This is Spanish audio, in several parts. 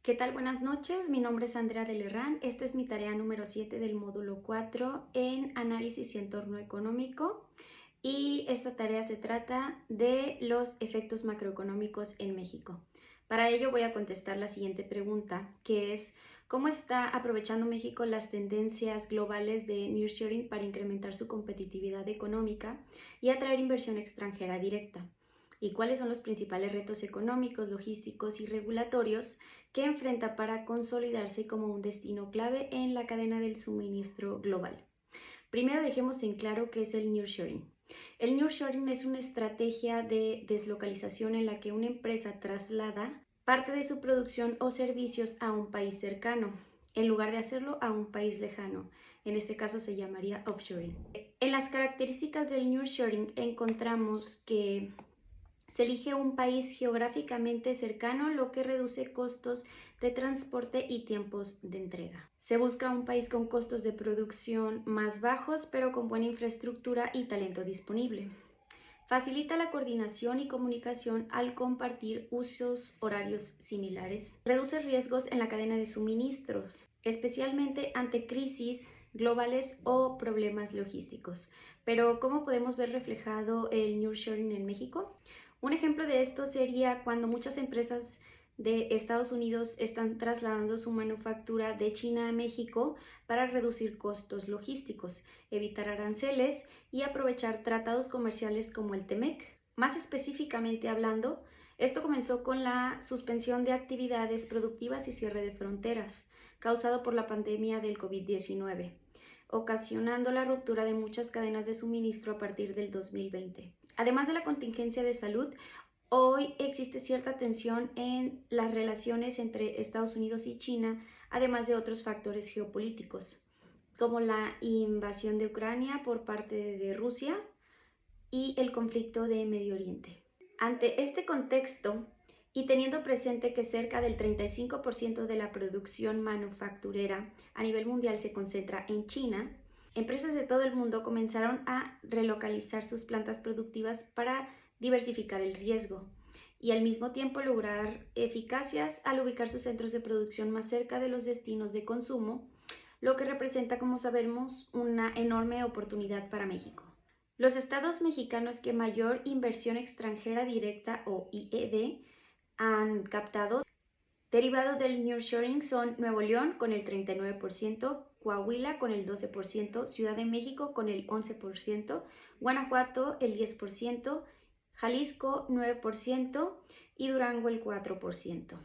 ¿Qué tal? Buenas noches, mi nombre es Andrea de Lerrán. Esta es mi tarea número 7 del módulo 4 en análisis y entorno económico. Y esta tarea se trata de los efectos macroeconómicos en México. Para ello voy a contestar la siguiente pregunta, que es ¿cómo está aprovechando México las tendencias globales de nearshoring para incrementar su competitividad económica y atraer inversión extranjera directa? ¿Y cuáles son los principales retos económicos, logísticos y regulatorios que enfrenta para consolidarse como un destino clave en la cadena del suministro global? Primero dejemos en claro qué es el nearshoring. El nearshoring es una estrategia de deslocalización en la que una empresa traslada parte de su producción o servicios a un país cercano, en lugar de hacerlo a un país lejano. En este caso se llamaría offshoring. En las características del nearshoring encontramos que se elige un país geográficamente cercano, lo que reduce costos de transporte y tiempos de entrega. Se busca un país con costos de producción más bajos, pero con buena infraestructura y talento disponible. Facilita la coordinación y comunicación al compartir usos horarios similares. Reduce riesgos en la cadena de suministros, especialmente ante crisis globales o problemas logísticos. Pero, ¿cómo podemos ver reflejado el nearshoring en México? Un ejemplo de esto sería cuando muchas empresas de Estados Unidos están trasladando su manufactura de China a México para reducir costos logísticos, evitar aranceles y aprovechar tratados comerciales como el TEMEC. Más específicamente hablando, esto comenzó con la suspensión de actividades productivas y cierre de fronteras, causado por la pandemia del COVID-19, ocasionando la ruptura de muchas cadenas de suministro a partir del 2020. Además de la contingencia de salud, hoy existe cierta tensión en las relaciones entre Estados Unidos y China, además de otros factores geopolíticos, como la invasión de Ucrania por parte de Rusia y el conflicto de Medio Oriente. Ante este contexto, y teniendo presente que cerca del 35% de la producción manufacturera a nivel mundial se concentra en China, empresas de todo el mundo comenzaron a relocalizar sus plantas productivas para diversificar el riesgo y al mismo tiempo lograr eficacias al ubicar sus centros de producción más cerca de los destinos de consumo, lo que representa, como sabemos, una enorme oportunidad para México. Los estados mexicanos que mayor inversión extranjera directa o IED han captado derivado del nearshoring son Nuevo León con el 39%, Coahuila con el 12%, Ciudad de México con el 11%, Guanajuato el 10%, Jalisco 9% y Durango el 4%,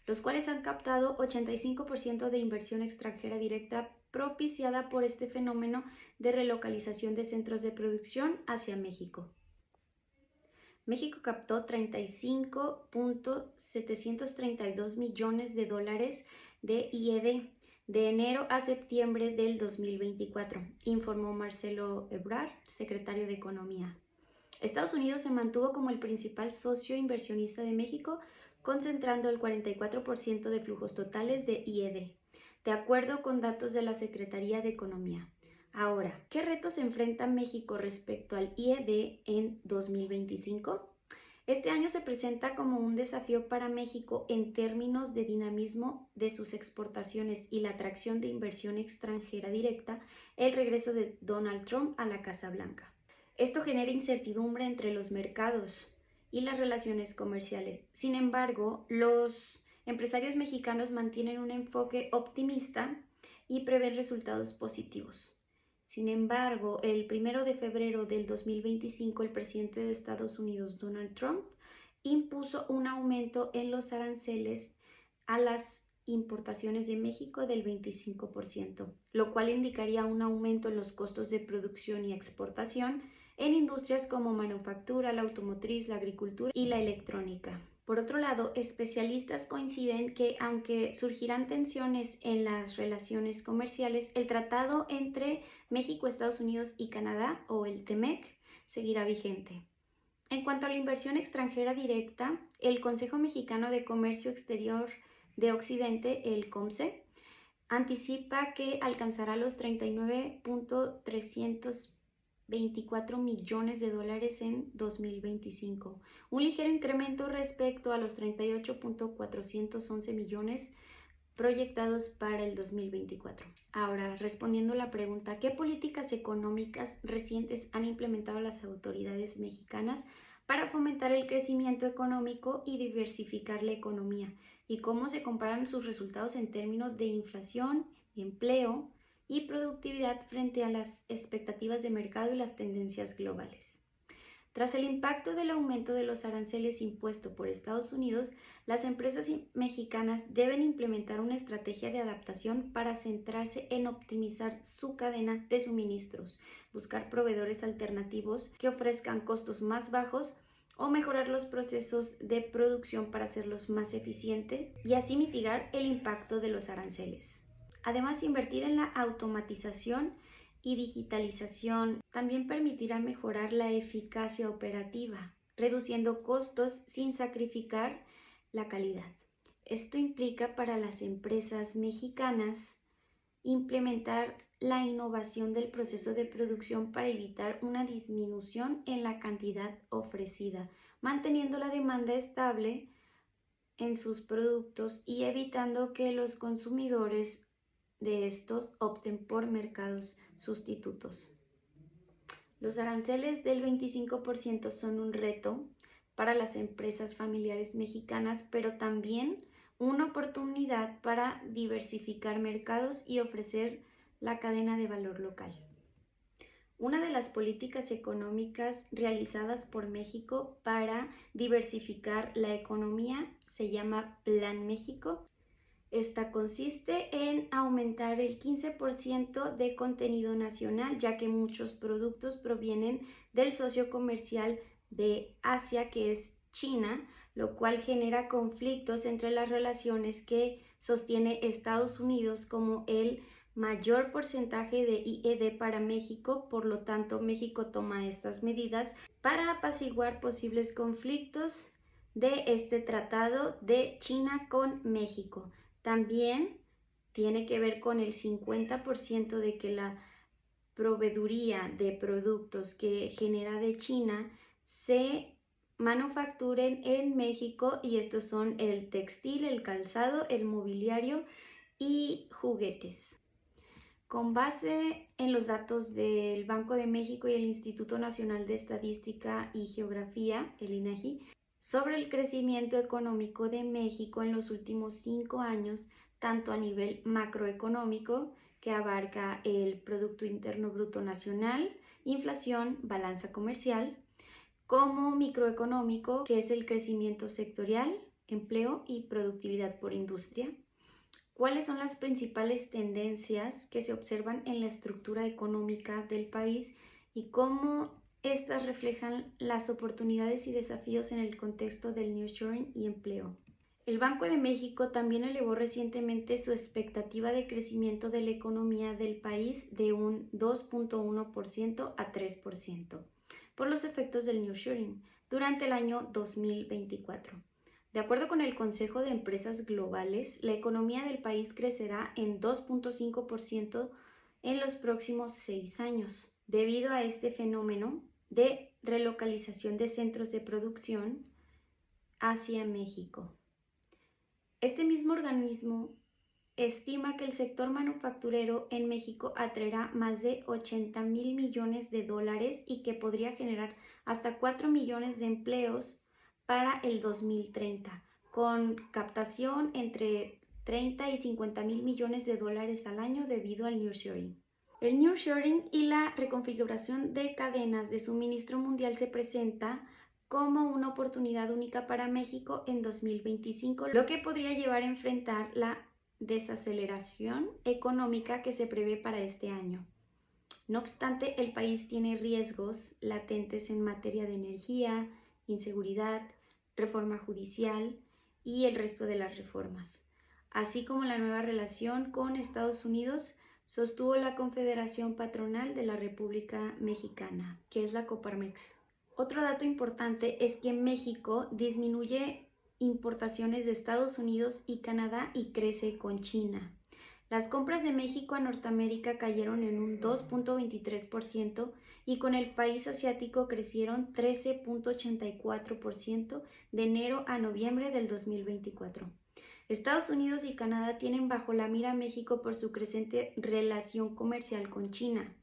los cuales han captado 85% de inversión extranjera directa propiciada por este fenómeno de relocalización de centros de producción hacia México. México captó 35.732 millones de dólares de IED de enero a septiembre del 2024, informó Marcelo Ebrard, secretario de Economía. Estados Unidos se mantuvo como el principal socio inversionista de México, concentrando el 44% de flujos totales de IED, de acuerdo con datos de la Secretaría de Economía. Ahora, ¿qué retos enfrenta México respecto al IED en 2025? Este año se presenta como un desafío para México en términos de dinamismo de sus exportaciones y la atracción de inversión extranjera directa, el regreso de Donald Trump a la Casa Blanca. Esto genera incertidumbre entre los mercados y las relaciones comerciales. Sin embargo, los empresarios mexicanos mantienen un enfoque optimista y prevén resultados positivos. Sin embargo, el 1 de febrero del 2025, el presidente de Estados Unidos, Donald Trump, impuso un aumento en los aranceles a las importaciones de México del 25%, lo cual indicaría un aumento en los costos de producción y exportación en industrias como manufactura, la automotriz, la agricultura y la electrónica. Por otro lado, especialistas coinciden que aunque surgirán tensiones en las relaciones comerciales, el tratado entre México, Estados Unidos y Canadá, o el TEMEC, seguirá vigente. En cuanto a la inversión extranjera directa, el Consejo Mexicano de Comercio Exterior de Occidente, el COMCE, anticipa que alcanzará los 39.320 24 millones de dólares en 2025, un ligero incremento respecto a los 38.411 millones proyectados para el 2024. Ahora, respondiendo a la pregunta, ¿qué políticas económicas recientes han implementado las autoridades mexicanas para fomentar el crecimiento económico y diversificar la economía? ¿Y cómo se comparan sus resultados en términos de inflación, empleo y productividad frente a las expectativas de mercado y las tendencias globales? Tras el impacto del aumento de los aranceles impuesto por Estados Unidos, las empresas mexicanas deben implementar una estrategia de adaptación para centrarse en optimizar su cadena de suministros, buscar proveedores alternativos que ofrezcan costos más bajos o mejorar los procesos de producción para hacerlos más eficientes y así mitigar el impacto de los aranceles. Además, invertir en la automatización y digitalización también permitirá mejorar la eficacia operativa, reduciendo costos sin sacrificar la calidad. Esto implica para las empresas mexicanas implementar la innovación del proceso de producción para evitar una disminución en la cantidad ofrecida, manteniendo la demanda estable en sus productos y evitando que los consumidores de estos opten por mercados sustitutos. Los aranceles del 25% son un reto para las empresas familiares mexicanas, pero también una oportunidad para diversificar mercados y ofrecer la cadena de valor local. Una de las políticas económicas realizadas por México para diversificar la economía se llama Plan México. Esta consiste en aumentar el 15% de contenido nacional, ya que muchos productos provienen del socio comercial de Asia, que es China, lo cual genera conflictos entre las relaciones que sostiene Estados Unidos como el mayor porcentaje de IED para México. Por lo tanto, México toma estas medidas para apaciguar posibles conflictos de este tratado de China con México. También tiene que ver con el 50% de que la proveeduría de productos que genera de China se manufacturen en México, y estos son el textil, el calzado, el mobiliario y juguetes. Con base en los datos del Banco de México y el Instituto Nacional de Estadística y Geografía, el INEGI, sobre el crecimiento económico de México en los últimos 5 años, tanto a nivel macroeconómico, que abarca el Producto Interno Bruto Nacional, inflación, balanza comercial, como microeconómico, que es el crecimiento sectorial, empleo y productividad por industria. ¿Cuáles son las principales tendencias que se observan en la estructura económica del país y cómo estas reflejan las oportunidades y desafíos en el contexto del nearshoring y empleo? El Banco de México también elevó recientemente su expectativa de crecimiento de la economía del país de un 2.1% a 3% por los efectos del nearshoring durante el año 2024. De acuerdo con el Consejo de Empresas Globales, la economía del país crecerá en 2.5% en los próximos 6 años, debido a este fenómeno de relocalización de centros de producción hacia México. Este mismo organismo estima que el sector manufacturero en México atraerá más de 80,000 millones de dólares y que podría generar hasta 4 millones de empleos para el 2030, con captación entre 30 y 50,000 millones de dólares al año debido al nearshoring. El nearshoring y la reconfiguración de cadenas de suministro mundial se presenta como una oportunidad única para México en 2025, lo que podría llevar a enfrentar la desaceleración económica que se prevé para este año. No obstante, el país tiene riesgos latentes en materia de energía, inseguridad, reforma judicial y el resto de las reformas, así como la nueva relación con Estados Unidos, sostuvo la Confederación Patronal de la República Mexicana, que es la Coparmex. Otro dato importante es que México disminuye importaciones de Estados Unidos y Canadá y crece con China. Las compras de México a Norteamérica cayeron en un 2.23% y con el país asiático crecieron 13.84% de enero a noviembre del 2024. Estados Unidos y Canadá tienen bajo la mira a México por su creciente relación comercial con China.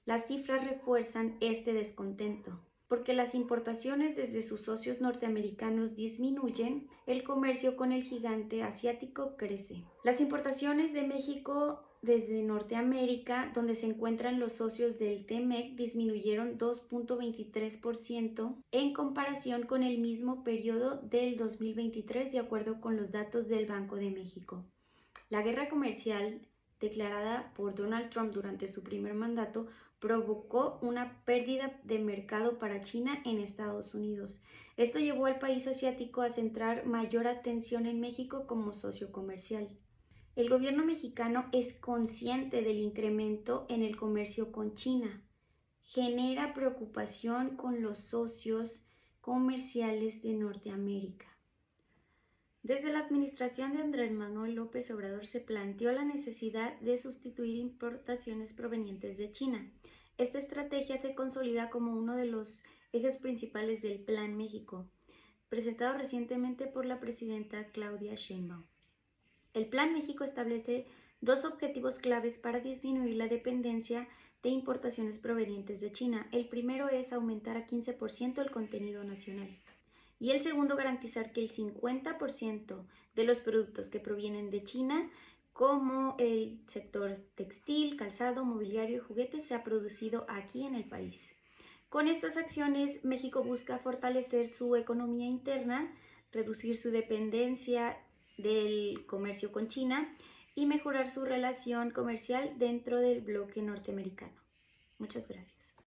Las cifras refuerzan este descontento. Porque las importaciones desde sus socios norteamericanos disminuyen, el comercio con el gigante asiático crece. Las importaciones de México desde Norteamérica, donde se encuentran los socios del TMEC, disminuyeron 2.23% en comparación con el mismo periodo del 2023, de acuerdo con los datos del Banco de México. La guerra comercial declarada por Donald Trump durante su primer mandato provocó una pérdida de mercado para China en Estados Unidos. Esto llevó al país asiático a centrar mayor atención en México como socio comercial. El gobierno mexicano es consciente del incremento en el comercio con China. Genera preocupación con los socios comerciales de Norteamérica. Desde la administración de Andrés Manuel López Obrador se planteó la necesidad de sustituir importaciones provenientes de China. Esta estrategia se consolida como uno de los ejes principales del Plan México, presentado recientemente por la presidenta Claudia Sheinbaum. El Plan México establece dos objetivos claves para disminuir la dependencia de importaciones provenientes de China. El primero es aumentar a 15% el contenido nacional. Y el segundo, garantizar que el 50% de los productos que provienen de China, como el sector textil, calzado, mobiliario y juguetes, sea producido aquí en el país. Con estas acciones, México busca fortalecer su economía interna, reducir su dependencia del comercio con China y mejorar su relación comercial dentro del bloque norteamericano. Muchas gracias.